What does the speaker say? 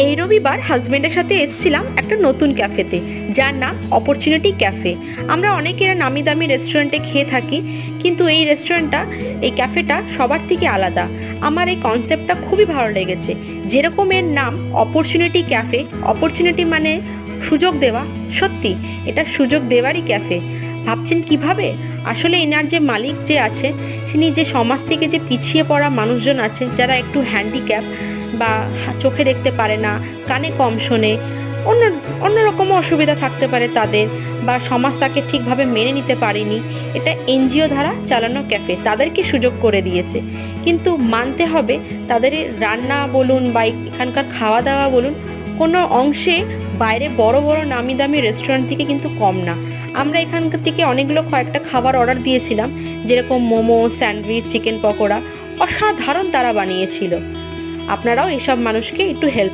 এই রবিবার হাজবেন্ডের সাথে এসেছিলাম একটা নতুন ক্যাফেতে, যার নাম অপরচুনিটি ক্যাফে। আমরা অনেকেরা নামি দামি রেস্টুরেন্টে খেয়ে থাকি, কিন্তু এই ক্যাফেটা সবার থেকে আলাদা। আমার এই কনসেপ্টটা খুবই ভালো লেগেছে। যেরকম এর নাম অপরচুনিটি ক্যাফে, অপরচুনিটি মানে সুযোগ দেওয়া, সত্যি এটা সুযোগ দেওয়ারই ক্যাফে। ভাবছেন কিভাবে? আসলে এনার যে মালিক যে আছে, তিনি যে সমাজ থেকে যে পিছিয়ে পড়া মানুষজন আছে, যারা একটু হ্যান্ডিক্যাপ বা চোখে দেখতে পারে না, কানে কম শোনে, অন্য অন্যরকমও অসুবিধা থাকতে পারে তাদের, বা সমাজ তাকে ঠিকভাবে মেনে নিতে পারেনি, এটা এনজিও দ্বারা চালানো ক্যাফে, তাদেরকে সুযোগ করে দিয়েছে। কিন্তু মানতে হবে, তাদের রান্না বলুন বা এখানকার খাওয়া দাওয়া বলুন, কোনো অংশে বাইরে বড় বড় নামি দামি রেস্টুরেন্ট থেকে কিন্তু কম না। আমরা এখানকার থেকে কয়েকটা খাবার অর্ডার দিয়েছিলাম, যেরকম মোমো, স্যান্ডউইচ, চিকেন পকোড়া, অসাধারণ তারা বানিয়েছিল। আপনারাও এসব মানুষকে একটু হেল্প